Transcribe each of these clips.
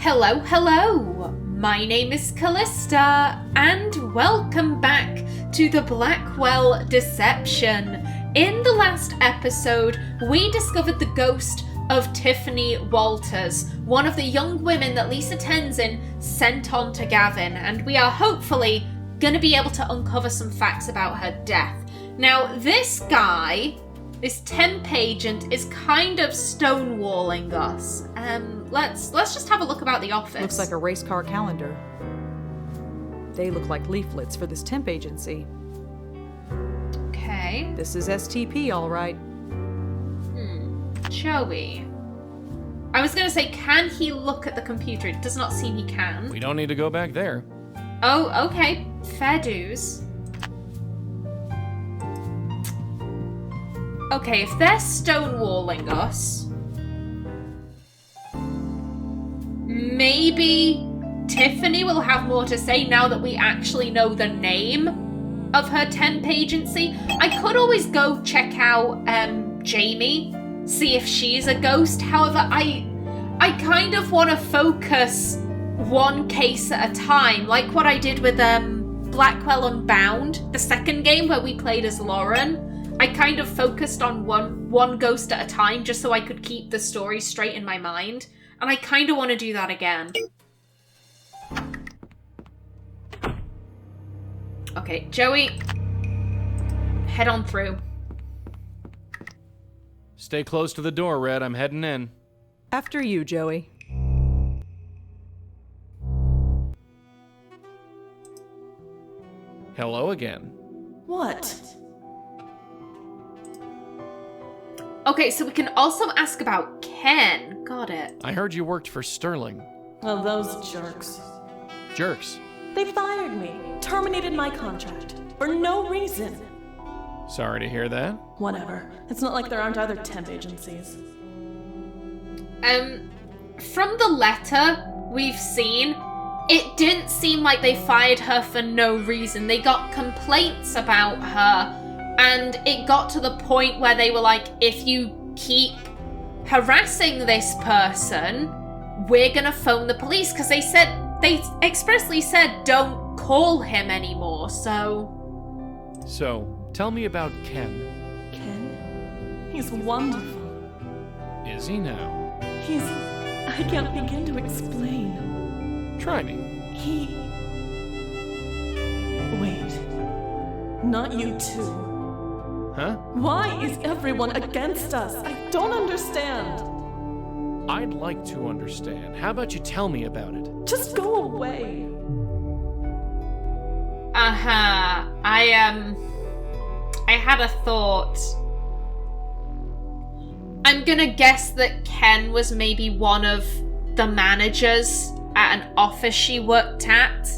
Hello, hello! My name is Kallista, and welcome back to the Blackwell Deception. In the last episode, we discovered the ghost of Tiffany Walters, one of the young women that Lisa Tenzin sent on to Gavin, and we are hopefully going to be able to uncover some facts about her death. Now, this guy, this temp agent, is kind of stonewalling us. Let's just have a look about the office. Looks like a race car calendar. They look like leaflets for this temp agency. Okay. This is STP, all right. Joey. I was going to say, can he look at the computer? It does not seem he can. We don't need to go back there. Oh, okay. Fair dues. Okay, if they're stonewalling us, maybe Tiffany will have more to say now that we actually know the name of her temp agency. I could always go check out Jamie, see if she's a ghost. However, I kind of want to focus one case at a time, like what I did with Blackwell Unbound, the second game where we played as Lauren. I kind of focused on one ghost at a time just so I could keep the story straight in my mind. And I kind of want to do that again. Okay, Joey, head on through. Stay close to the door, Red. I'm heading in. After you, Joey. Hello again. What? Okay, so we can also ask about Ken. Got it. I heard you worked for Sterling. Well, those jerks. Jerks. They fired me, terminated my contract, for no reason. Sorry to hear that. Whatever. It's not like there aren't other temp agencies. From the letter we've seen, it didn't seem like they fired her for no reason. They got complaints about her. And it got to the point where they were like, if you keep harassing this person, we're gonna phone the police. Because they expressly said, don't call him anymore, so... So, tell me about Ken. Ken? He's wonderful. Is he now? I can't begin to explain. Try me. Wait. Not you too. Huh? Why is everyone against us? I don't understand. I'd like to understand. How about you tell me about it? Just go away. I had a thought. I'm gonna guess that Ken was maybe one of the managers at an office she worked at.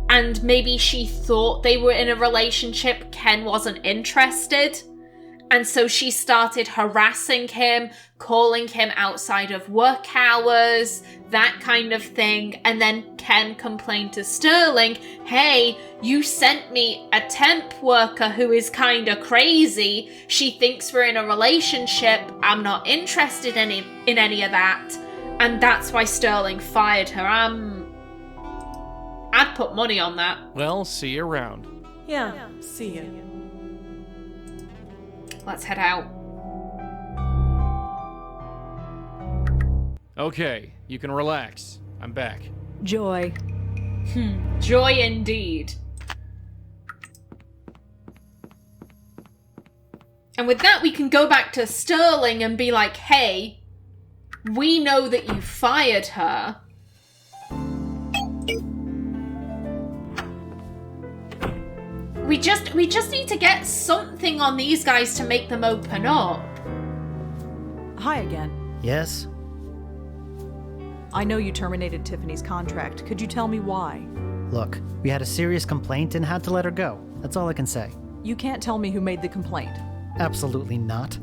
And maybe she thought they were in a relationship, Ken wasn't interested. And so she started harassing him, calling him outside of work hours, that kind of thing. And then Ken complained to Sterling, hey, you sent me a temp worker who is kind of crazy. She thinks we're in a relationship. I'm not interested in any of that. And that's why Sterling fired her. I'd put money on that. Well, see you around. Yeah, see you. Let's head out. Okay, you can relax. I'm back. Joy. Joy indeed. And with that, we can go back to Sterling and be like, hey, we know that you fired her. We just need to get something on these guys to make them open up. Hi again. Yes? I know you terminated Tiffany's contract. Could you tell me why? Look, we had a serious complaint and had to let her go. That's all I can say. You can't tell me who made the complaint. Absolutely not.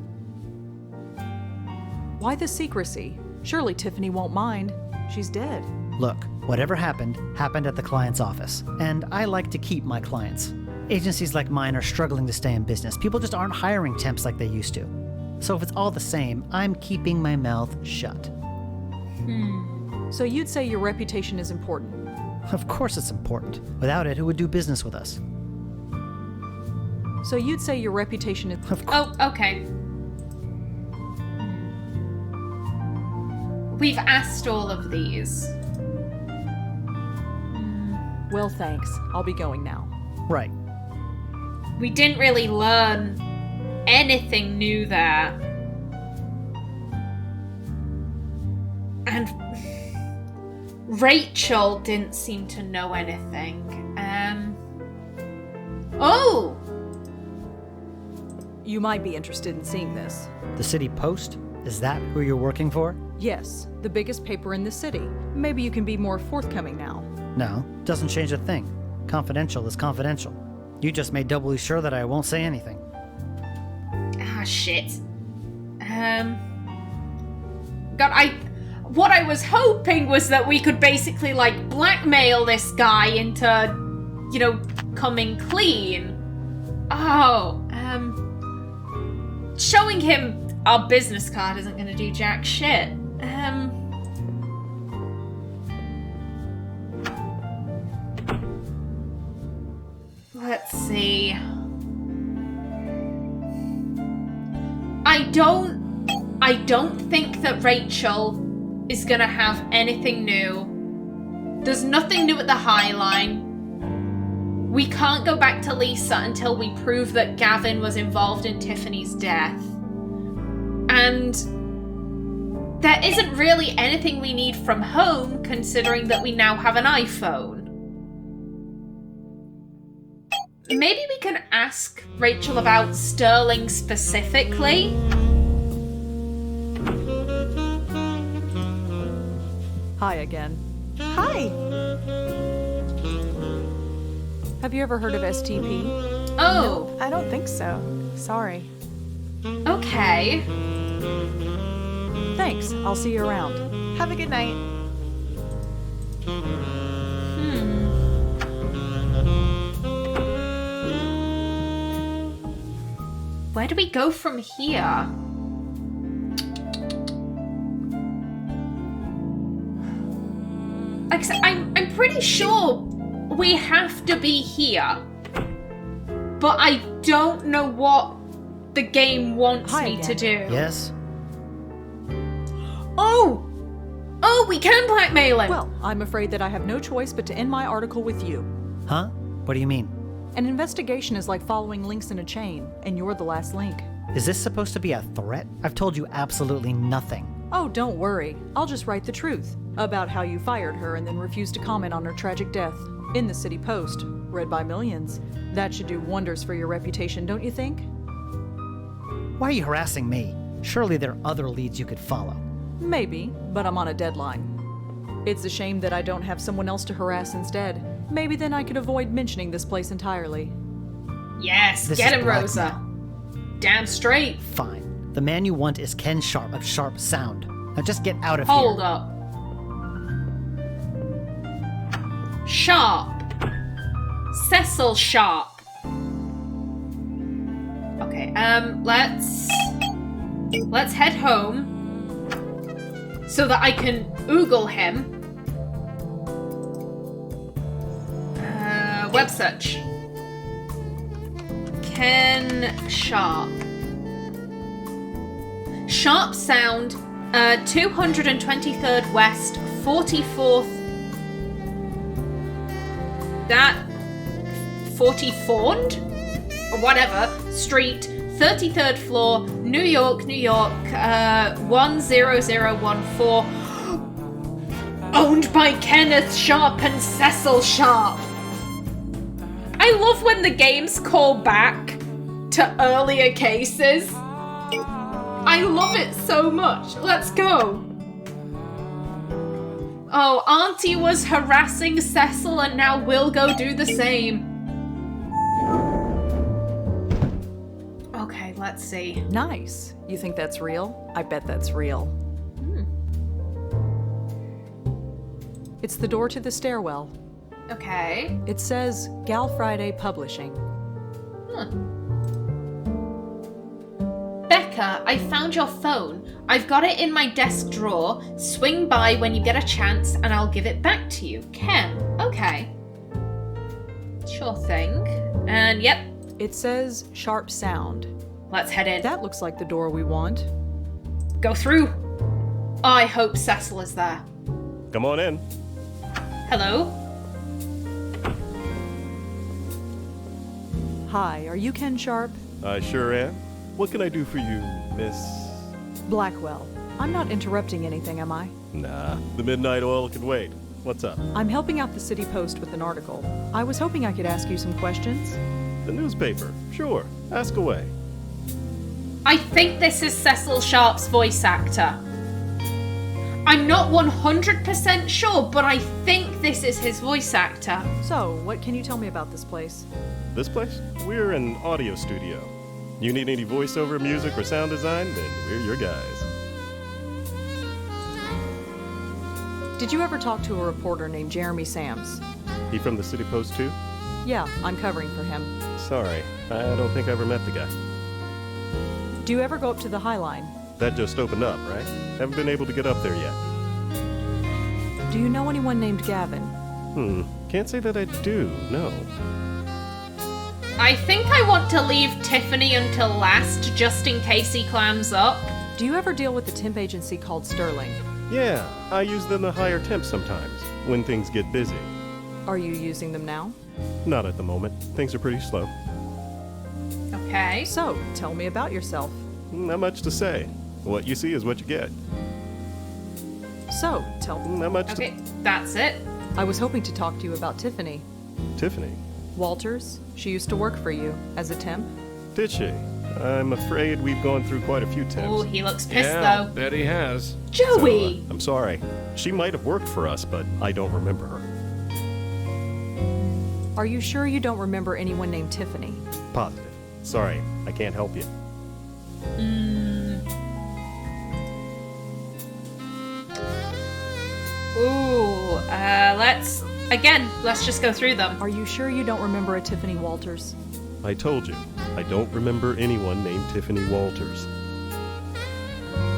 Why the secrecy? Surely Tiffany won't mind. She's dead. Look, whatever happened at the client's office. And I like to keep my clients. Agencies like mine are struggling to stay in business. People just aren't hiring temps like they used to. So if it's all the same, I'm keeping my mouth shut. So you'd say your reputation is important? Of course it's important. Without it, who would do business with us? So you'd say your reputation is... Oh, okay. We've asked all of these. Well, thanks. I'll be going now. Right. We didn't really learn anything new there. And Rachel didn't seem to know anything. Oh! You might be interested in seeing this. The City Post? Is that who you're working for? Yes, the biggest paper in the city. Maybe you can be more forthcoming now. No, doesn't change a thing. Confidential is confidential. You just made doubly sure that I won't say anything. Ah, shit. God, what I was hoping was that we could basically, like, blackmail this guy into, coming clean. Oh, showing him our business card isn't gonna do jack shit. Let's see. I don't think that Rachel is gonna have anything new. There's nothing new at the High Line. We can't go back to Lisa until we prove that Gavin was involved in Tiffany's death. And there isn't really anything we need from home, considering that we now have an iPhone. Maybe we can ask Rachel about Sterling specifically. Hi again. Hi! Have you ever heard of STP? Oh, I don't think so. Sorry. okay. Thanks, I'll see you around. Have a good night. Where do we go from here? Like I said, I'm pretty sure we have to be here. But I don't know what the game wants Hi me again. to do. Yes? Oh! Oh, we can blackmail him! Well, I'm afraid that I have no choice but to end my article with you. Huh? What do you mean? An investigation is like following links in a chain, and you're the last link. Is this supposed to be a threat? I've told you absolutely nothing. Oh, don't worry. I'll just write the truth about how you fired her and then refused to comment on her tragic death. In the City Post, read by millions. That should do wonders for your reputation, don't you think? Why are you harassing me? Surely there are other leads you could follow. Maybe, but I'm on a deadline. It's a shame that I don't have someone else to harass instead. Maybe then I could avoid mentioning this place entirely. Yes, This get is him, Rosa. Damn straight. Fine. The man you want is Ken Sharp of Sharp Sound. Now just get out of here. Hold up. Sharp. Cecil Sharp. Okay, let's head home so that I can oogle him. Web search. Ken Sharp. Sharp Sound, 223rd West, 44th. That 44nd? Or whatever. Street, 33rd floor, New York, New York, 10014. Owned by Kenneth Sharp and Cecil Sharp. I love when the games call back to earlier cases. I love it so much. Let's go. Oh, Auntie was harassing Cecil and now we'll go do the same. Okay, let's see. Nice. You think that's real? I bet that's real. It's the door to the stairwell. Okay. It says Gal Friday Publishing. Becca, I found your phone. I've got it in my desk drawer. Swing by when you get a chance and I'll give it back to you. Ken. Okay. Sure thing. And yep. It says sharp sound. Let's head in. That looks like the door we want. Go through. I hope Cecil is there. Come on in. Hello? Hi, are you Ken Sharp? I sure am. What can I do for you, Miss... Blackwell. I'm not interrupting anything, am I? Nah, the midnight oil can wait. What's up? I'm helping out the City Post with an article. I was hoping I could ask you some questions. The newspaper. Sure. Ask away. I think this is Cecil Sharp's voice actor. I'm not 100% sure, but I think this is his voice actor. So, what can you tell me about this place? This place? We're an audio studio. You need any voiceover, music, or sound design? Then we're your guys. Did you ever talk to a reporter named Jeremy Sams? He from the City Post too? Yeah, I'm covering for him. Sorry, I don't think I ever met the guy. Do you ever go up to the High Line? That just opened up, right? Haven't been able to get up there yet. Do you know anyone named Gavin? Can't say that I do, no. I think I want to leave Tiffany until last, just in case he clams up. Do you ever deal with a temp agency called Sterling? Yeah, I use them to hire temps sometimes, when things get busy. Are you using them now? Not at the moment. Things are pretty slow. Okay. So, tell me about yourself. Not much to say. What you see is what you get. So, tell me. Not much Okay, that's it. I was hoping to talk to you about Tiffany. Tiffany? Walters, she used to work for you as a temp. Did she? I'm afraid we've gone through quite a few temps. Oh, he looks pissed Yeah, though. bet he has. Joey! I'm sorry. She might have worked for us, but I don't remember her. Are you sure you don't remember anyone named Tiffany? Positive. Sorry, I can't help you. Ooh, let's just go through them. Are you sure you don't remember a Tiffany Walters? I told you, I don't remember anyone named Tiffany Walters.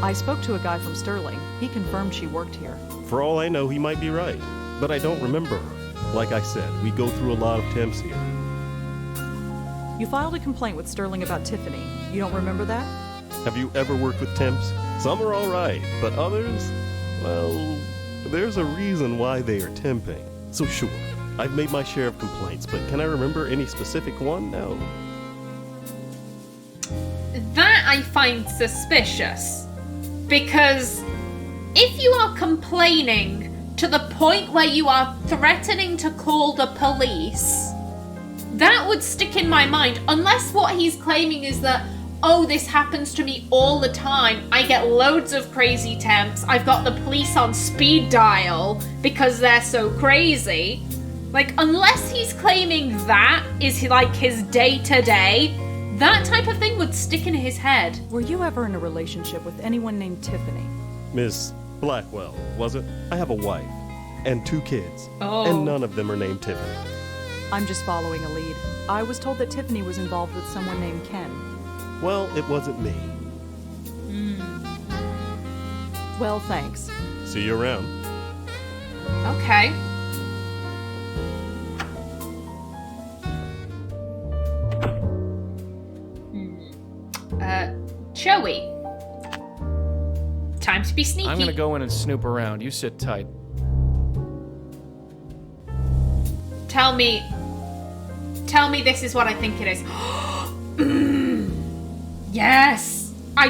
I spoke to a guy from Sterling. He confirmed she worked here. For all I know, he might be right, but I don't remember her. Like I said, we go through a lot of temps here. You filed a complaint with Sterling about Tiffany. You don't remember that? Have you ever worked with temps? Some are all right, but others, well, there's a reason why they are temping. So sure, I've made my share of complaints, but can I remember any specific one? No. That I find suspicious. Because if you are complaining to the point where you are threatening to call the police, that would stick in my mind. Unless what he's claiming is that, oh, this happens to me all the time. I get loads of crazy temps. I've got the police on speed dial because they're so crazy. Like, unless he's claiming that is like his day-to-day, that type of thing would stick in his head. Were you ever in a relationship with anyone named Tiffany? Miss Blackwell, was it? I have a wife and 2 kids, and none of them are named Tiffany. I'm just following a lead. I was told that Tiffany was involved with someone named Ken. Well, it wasn't me. Well, thanks. See you around. Okay. Joey. Time to be sneaky. I'm gonna go in and snoop around. You sit tight. Tell me this is what I think it is. Yes! I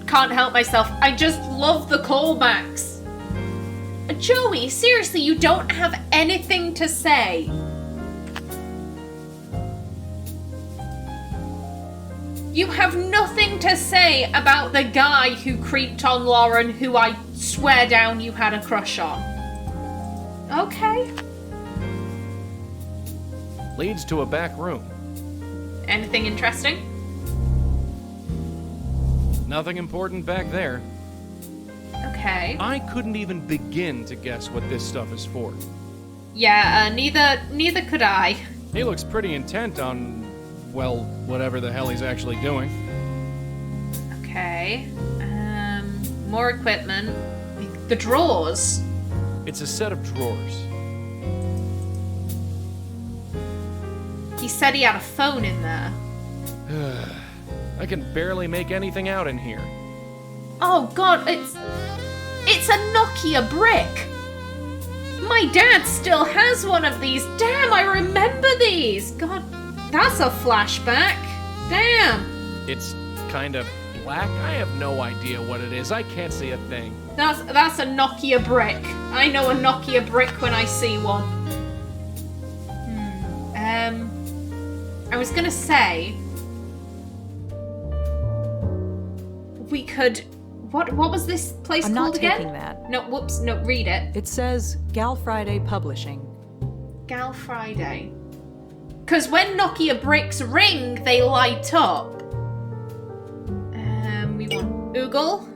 can't help myself. I just love the callbacks. Joey, seriously, you don't have anything to say. You have nothing to say about the guy who creeped on Lauren, who I swear down you had a crush on. Okay. Leads to a back room. Anything interesting? Nothing important back there. Okay. I couldn't even begin to guess what this stuff is for. Yeah, neither could I. He looks pretty intent on, well, whatever the hell he's actually doing. Okay. More equipment. The drawers. It's a set of drawers. He said he had a phone in there. I can barely make anything out in here. Oh god, it's a Nokia brick. My dad still has one of these. Damn, I remember these. God, that's a flashback. Damn. It's kind of black. I have no idea what it is. I can't see a thing. That's a Nokia brick. I know a Nokia brick when I see one. I was gonna say we could. What was this place I'm called not again? taking that. No, whoops. No, read it. It says Gal Friday Publishing. Gal Friday. Because when Nokia bricks ring, they light up. We want Google.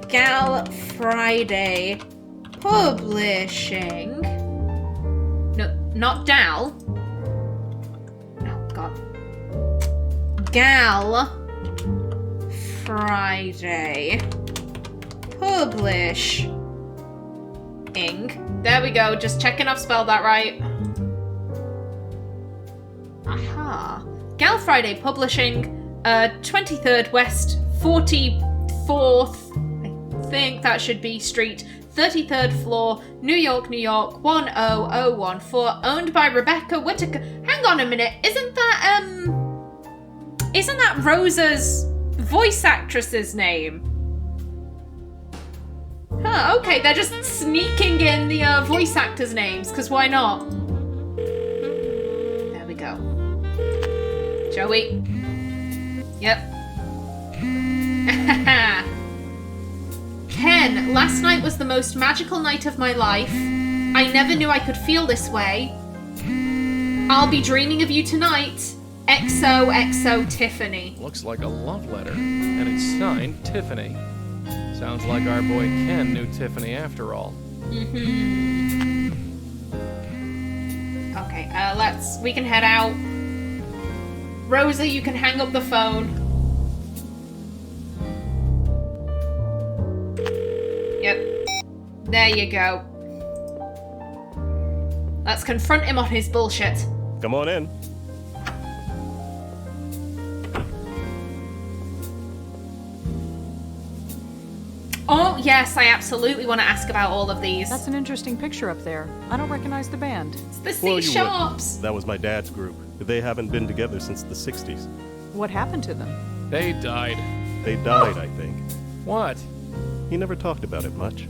Gal Friday Publishing. No, not Dal. Oh, God. Gal Friday Publishing. There we go. Just checking I've spelled that right. Aha. Gal Friday Publishing, 23rd West, 44th, I think that should be Street, 33rd floor, New York, New York, 10014, owned by Rebecca Whitaker. Hang on a minute, isn't that Rosa's voice actress's name? Huh, okay, they're just sneaking in the voice actors' names, because why not? There we go. Joey. Yep. Ken, last night was the most magical night of my life. I never knew I could feel this way. I'll be dreaming of you tonight. XOXO Tiffany. Looks like a love letter, and it's signed Tiffany. Sounds like our boy Ken knew Tiffany after all. Okay, we can head out. Rosa, you can hang up the phone. Yep. There you go. Let's confront him on his bullshit. Come on in. Oh, yes, I absolutely want to ask about all of these. That's an interesting picture up there. I don't recognize the band. It's the Well, C you Sharps. wouldn't. That was my dad's group. They haven't been together since the 60s. What happened to them? They died. They died, I think. What? He never talked about it much.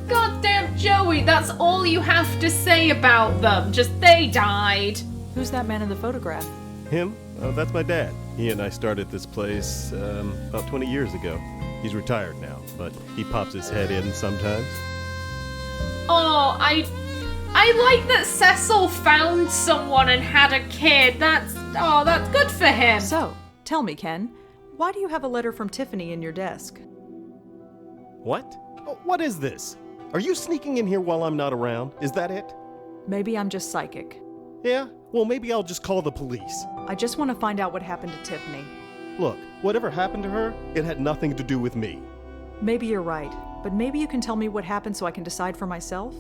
Goddamn Joey, that's all you have to say about them. Just they died. Who's that man in the photograph? Him? That's my dad. He and I started this place about 20 years ago. He's retired now, but he pops his head in sometimes. Oh, I like that Cecil found someone and had a kid. That's good for him. So, tell me, Ken, why do you have a letter from Tiffany in your desk? What? Oh, what is this? Are you sneaking in here while I'm not around? Is that it? Maybe I'm just psychic. Yeah? Well, maybe I'll just call the police. I just want to find out what happened to Tiffany. Look, whatever happened to her, it had nothing to do with me. Maybe you're right, but maybe you can tell me what happened so I can decide for myself?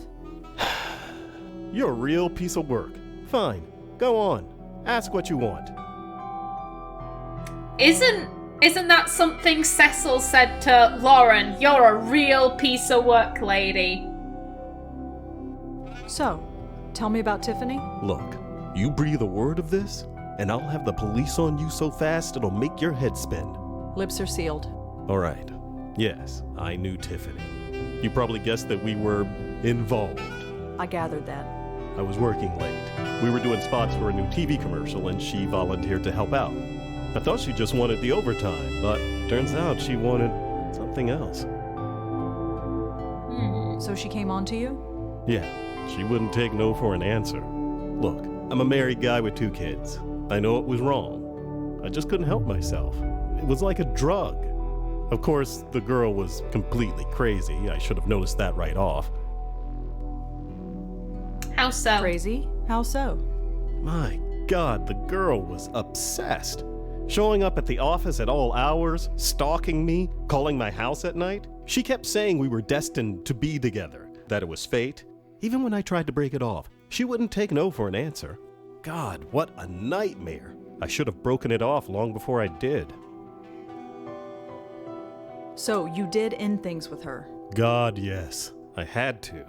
You're a real piece of work. Fine. Go on. Ask what you want. Isn't that something Cecil said to Lauren? You're a real piece of work, lady. So, tell me about Tiffany. Look, you breathe a word of this, and I'll have the police on you so fast it'll make your head spin. Lips are sealed. All right. Yes, I knew Tiffany. You probably guessed that we were involved. I gathered that. I was working late. We were doing spots for a new TV commercial, and she volunteered to help out. I thought she just wanted the overtime, but turns out she wanted something else. So she came on to you? Yeah, she wouldn't take no for an answer. Look, I'm a married guy with 2 kids. I know it was wrong. I just couldn't help myself. It was like a drug. Of course, the girl was completely crazy. I should have noticed that right off. How so? Crazy? How so? My God, the girl was obsessed. Showing up at the office at all hours, stalking me, calling my house at night. She kept saying we were destined to be together, that it was fate. Even when I tried to break it off, she wouldn't take no for an answer. God, what a nightmare. I should have broken it off long before I did. So, you did end things with her. God, yes. I had to.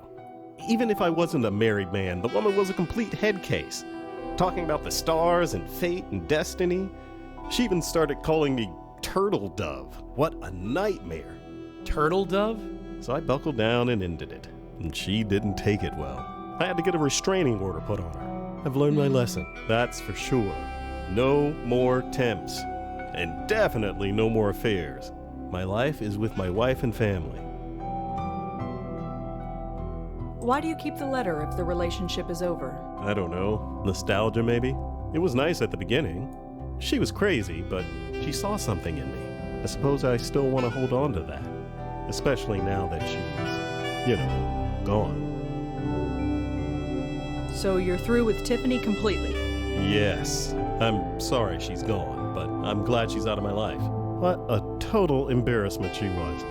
Even if I wasn't a married man, the woman was a complete head case. Talking about the stars and fate and destiny. She even started calling me Turtledove. What a nightmare. Turtledove? So I buckled down and ended it. And she didn't take it well. I had to get a restraining order put on her. I've learned my lesson, that's for sure. No more temps. And definitely no more affairs. My life is with my wife and family. Why do you keep the letter if the relationship is over? I don't know. Nostalgia, maybe? It was nice at the beginning. She was crazy, but she saw something in me. I suppose I still want to hold on to that. Especially now that she's, gone. So you're through with Tiffany completely? Yes. I'm sorry she's gone, but I'm glad she's out of my life. What a total embarrassment she was.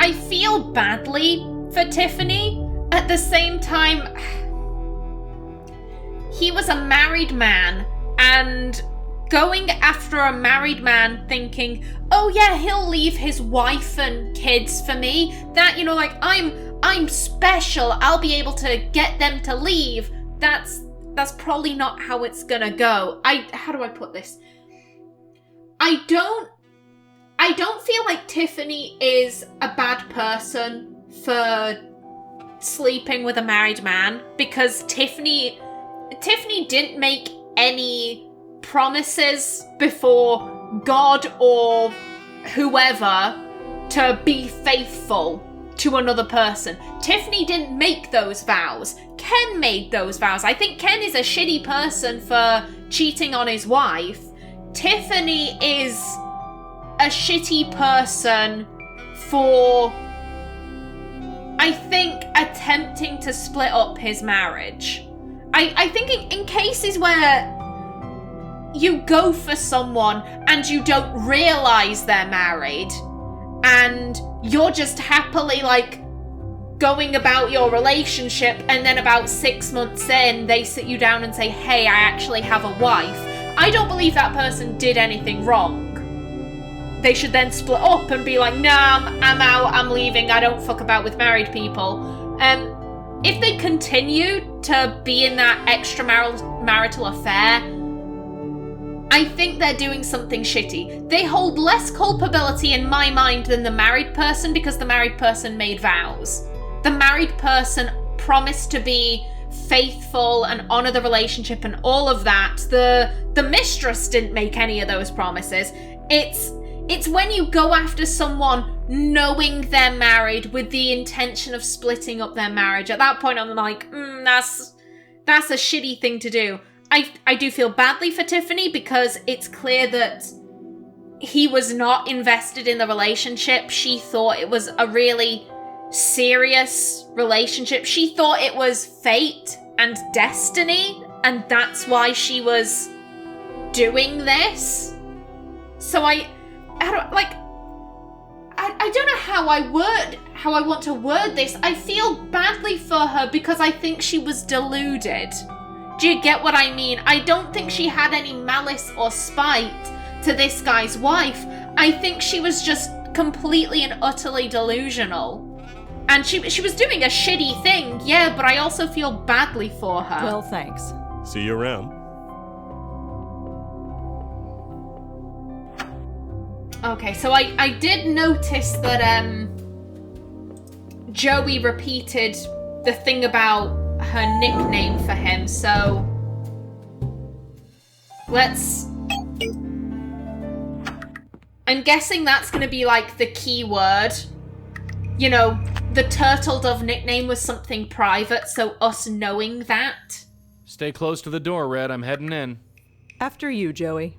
I feel badly for Tiffany. At the same time, he was a married man, and going after a married man thinking, oh yeah, he'll leave his wife and kids for me, that, I'm special, I'll be able to get them to leave. That's probably not how it's gonna go. How do I put this? I don't feel like Tiffany is a bad person for sleeping with a married man, because Tiffany didn't make any promises before God or whoever to be faithful to another person. Tiffany didn't make those vows. Ken made those vows. I think Ken is a shitty person for cheating on his wife. Tiffany is a shitty person for, I think, attempting to split up his marriage. I think in cases where you go for someone and you don't realise they're married and you're just happily going about your relationship, and then about 6 months in they sit you down and say, hey, I actually have a wife. I don't believe that person did anything wrong. They should then split up and be like, nah, I'm out, I'm leaving, I don't fuck about with married people. If they continue to be in that extramarital affair, I think they're doing something shitty. They hold less culpability in my mind than the married person, because the married person made vows. The married person promised to be faithful and honor the relationship and all of that. The mistress didn't make any of those promises. It's when you go after someone knowing they're married with the intention of splitting up their marriage. At that point, I'm like, that's a shitty thing to do. I do feel badly for Tiffany, because it's clear that he was not invested in the relationship. She thought it was a really serious relationship. She thought it was fate and destiny, and that's why she was doing this. So I don't know how I want to word this. I feel badly for her because I think she was deluded. Do you get what I mean? I don't think she had any malice or spite to this guy's wife. I think she was just completely and utterly delusional. And she was doing a shitty thing, yeah, but I also feel badly for her. Well, thanks. See you around. Okay, so I did notice that Joey repeated the thing about her nickname for him, so I'm guessing that's gonna be the key word. The Turtledove nickname was something private, so us knowing that. Stay close to the door, Red. I'm heading in. After you, Joey.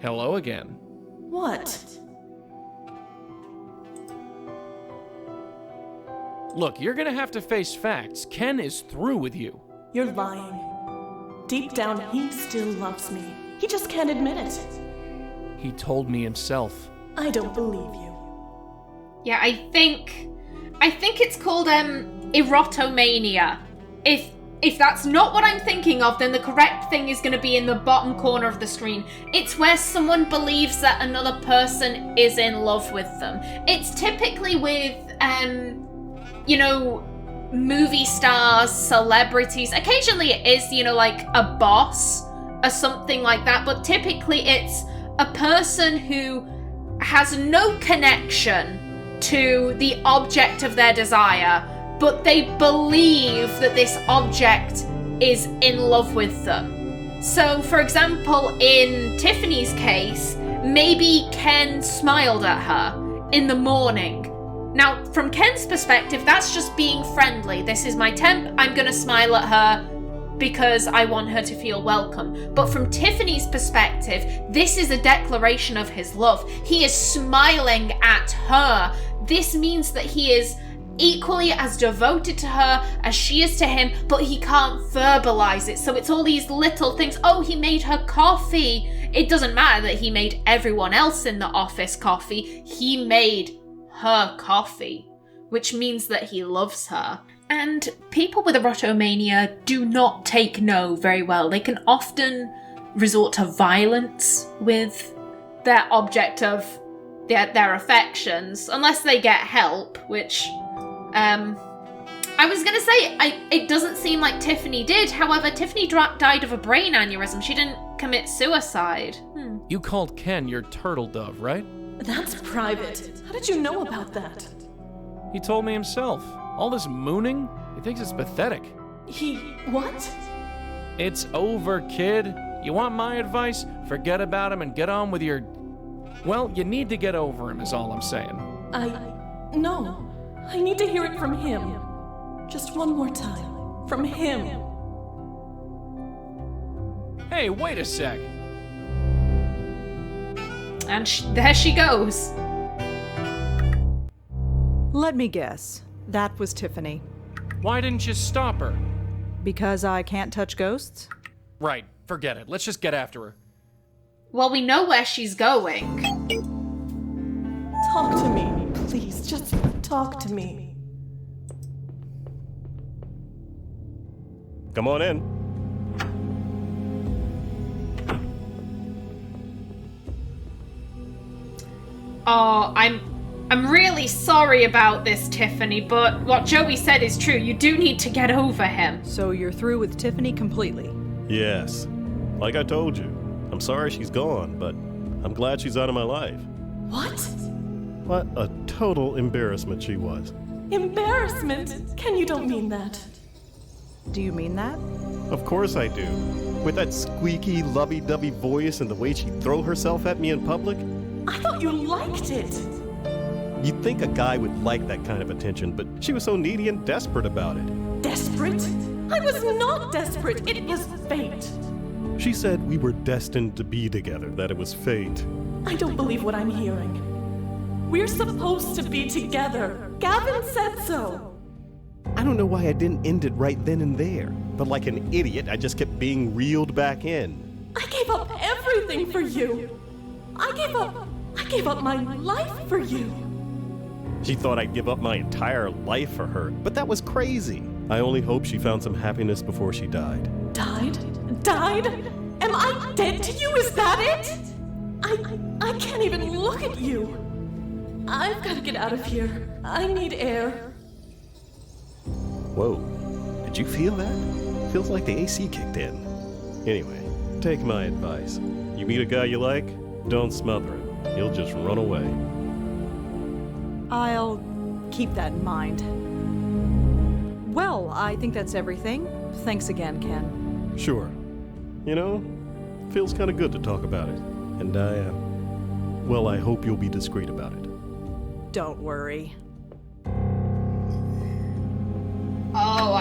Hello again. What? Look, you're gonna have to face facts. Ken is through with you. You're lying. Deep down, he still loves me. He just can't admit it. He told me himself. I don't believe you. Yeah, I think it's called erotomania. If that's not what I'm thinking of, then the correct thing is going to be in the bottom corner of the screen. It's where someone believes that another person is in love with them. It's typically with, movie stars, celebrities. Occasionally it is, like a boss or something like that, but typically it's a person who has no connection to the object of their desire, but they believe that this object is in love with them. So, for example, in Tiffany's case, maybe Ken smiled at her in the morning. Now, from Ken's perspective, that's just being friendly. This is my temp, I'm gonna smile at her because I want her to feel welcome. But from Tiffany's perspective, this is a declaration of his love. He is smiling at her. This means that he is equally as devoted to her as she is to him, but he can't verbalize it. So it's all these little things. Oh, he made her coffee. It doesn't matter that he made everyone else in the office coffee. He made her coffee, which means that he loves her. And people with erotomania do not take no very well. They can often resort to violence with their object of their affections, unless they get help, which I was gonna say, it doesn't seem like Tiffany did. However, Tiffany died of a brain aneurysm. She didn't commit suicide. You called Ken your Turtledove, right? That's private. How did you know about that? He told me himself. All this mooning? He thinks it's pathetic. What? It's over, kid. You want my advice? Forget about him and get on with your... Well, you need to get over him is all I'm saying. No. I need to hear it from him. Just one more time. From him. Hey, wait a sec. And there she goes. Let me guess. That was Tiffany. Why didn't you stop her? Because I can't touch ghosts? Right, forget it. Let's just get after her. Well, we know where she's going. Talk to me. Please, just talk to me. Come on in. Oh, I'm really sorry about this, Tiffany, but what Joey said is true. You do need to get over him. So you're through with Tiffany completely? Yes. Like I told you, I'm sorry she's gone, but I'm glad she's out of my life. What? What a total embarrassment she was. Embarrassment? Ken, you don't mean that. Do you mean that? Of course I do. With that squeaky, lovey-dovey voice and the way she'd throw herself at me in public. I thought you liked it. You'd think a guy would like that kind of attention, but she was so needy and desperate about it. Desperate? I was not desperate. It was fate. She said we were destined to be together, that it was fate. I don't believe what I'm hearing. We're supposed to be together. Gavin said so. I don't know why I didn't end it right then and there, but like an idiot, I just kept being reeled back in. I gave up everything for you. I gave up my life for you. She thought I'd give up my entire life for her, but that was crazy. I only hope she found some happiness before she died. Died? Am I dead to you? Is that it? I can't even look at you. I've got to get out of here. I need air. Whoa, did you feel that? Feels like the AC kicked in. Anyway, take my advice. You meet a guy you like, don't smother him. He'll just run away. I'll keep that in mind. Well, I think that's everything. Thanks again, Ken. Sure. You know, feels kind of good to talk about it. And I hope you'll be discreet about it. Don't worry. Oh,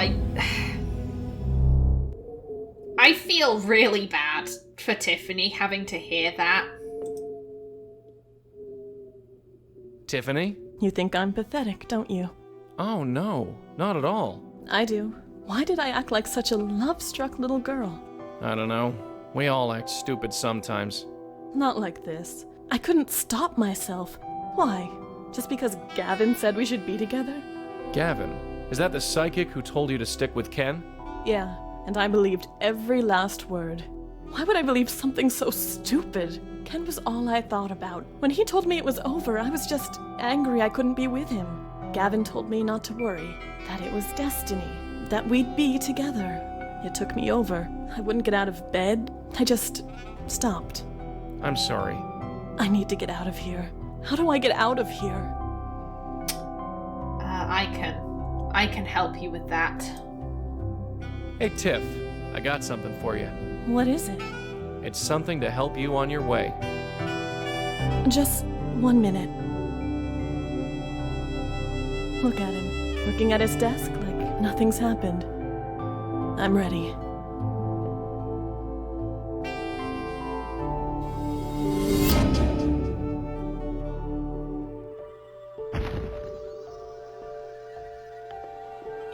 I feel really bad for Tiffany having to hear that. Tiffany? You think I'm pathetic, don't you? Oh no, not at all. I do. Why did I act like such a love-struck little girl? I don't know. We all act stupid sometimes. Not like this. I couldn't stop myself. Why? Just because Gavin said we should be together? Gavin, is that the psychic who told you to stick with Ken? Yeah, and I believed every last word. Why would I believe something so stupid? Ken was all I thought about. When he told me it was over, I was just angry I couldn't be with him. Gavin told me not to worry, that it was destiny, that we'd be together. It took me over. I wouldn't get out of bed. I just stopped. I'm sorry. I need to get out of here. How do I get out of here? I can help you with that. Hey Tiff, I got something for you. What is it? It's something to help you on your way. Just 1 minute. Look at him, looking at his desk like nothing's happened. I'm ready.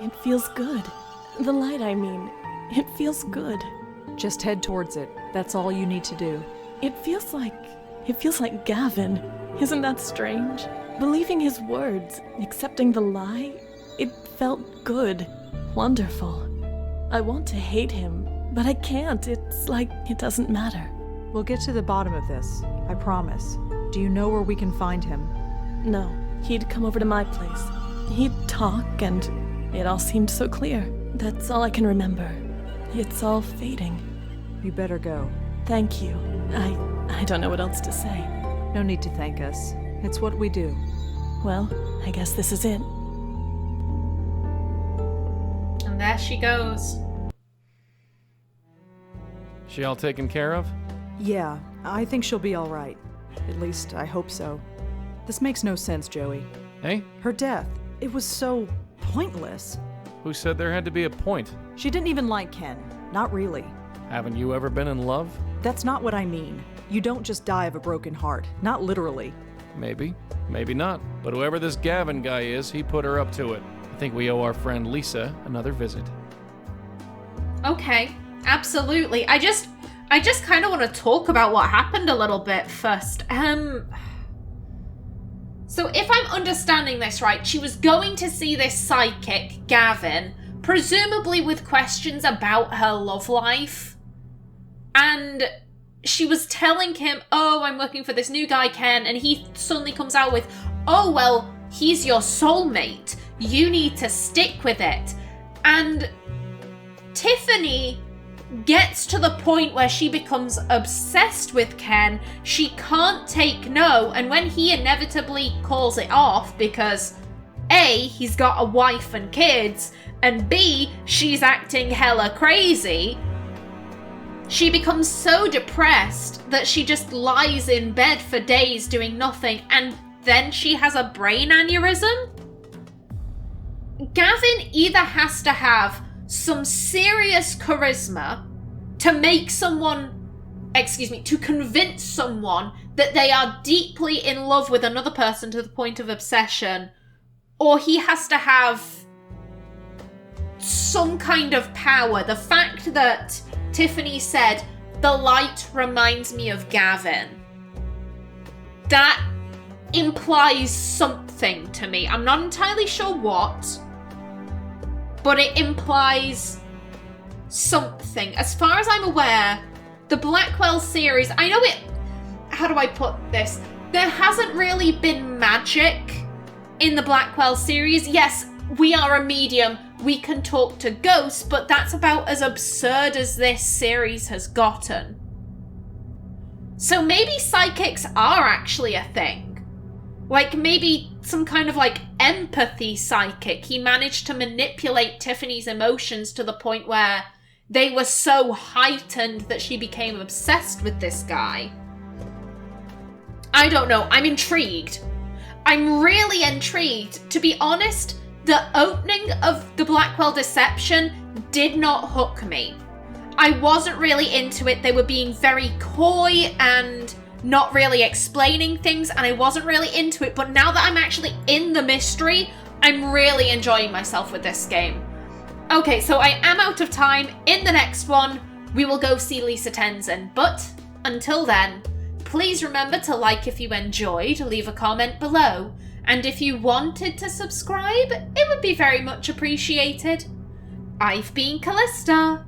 It feels good. The light, I mean. It feels good. Just head towards it. That's all you need to do. It feels like Gavin. Isn't that strange? Believing his words, accepting the lie, it felt good. Wonderful. I want to hate him, but I can't. It's like it doesn't matter. We'll get to the bottom of this. I promise. Do you know where we can find him? No, he'd come over to my place. He'd talk, and it all seemed so clear. That's all I can remember. It's all fading. You better go. Thank you. I don't know what else to say. No need to thank us. It's what we do. Well, I guess this is it. And there she goes. She all taken care of? Yeah, I think she'll be all right. At least, I hope so. This makes no sense, Joey. Hey? Her death. It was so pointless. Who said there had to be a point? She didn't even like Ken. Not really. Haven't you ever been in love? That's not what I mean. You don't just die of a broken heart. Not literally. Maybe. Maybe not. But whoever this Gavin guy is, he put her up to it. I think we owe our friend Lisa another visit. Okay, absolutely. I just kind of want to talk about what happened a little bit first. So if I'm understanding this right, she was going to see this psychic, Gavin, presumably with questions about her love life. And she was telling him, oh, I'm looking for this new guy, Ken, and he suddenly comes out with, oh, well, he's your soulmate. You need to stick with it. And Tiffany gets to the point where she becomes obsessed with Ken. She can't take no, and when he inevitably calls it off because A, he's got a wife and kids, and B, she's acting hella crazy, she becomes so depressed that she just lies in bed for days doing nothing, and then she has a brain aneurysm? Gavin either has to have some serious charisma to make to convince someone that they are deeply in love with another person to the point of obsession, or he has to have some kind of power. The fact that Tiffany said, the light reminds me of Gavin, that implies something to me. I'm not entirely sure what, but it implies something. As far as I'm aware, the Blackwell series, I know it, how do I put this? There hasn't really been magic in the Blackwell series. Yes, we are a medium, we can talk to ghosts, but that's about as absurd as this series has gotten. So maybe psychics are actually a thing. Like, maybe some kind of, like, empathy psychic. He managed to manipulate Tiffany's emotions to the point where they were so heightened that she became obsessed with this guy. I don't know. I'm intrigued. I'm really intrigued. To be honest, the opening of the Blackwell Deception did not hook me. I wasn't really into it. They were being very coy and not really explaining things, and I wasn't really into it. But now that I'm actually in the mystery, I'm really enjoying myself with this game. Okay, so I am out of time. In the next one, we will go see Lisa Tenzin. But until then, please remember to like if you enjoyed, leave a comment below. And if you wanted to subscribe, it would be very much appreciated. I've been Kallista.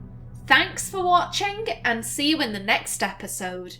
Thanks for watching, and see you in the next episode.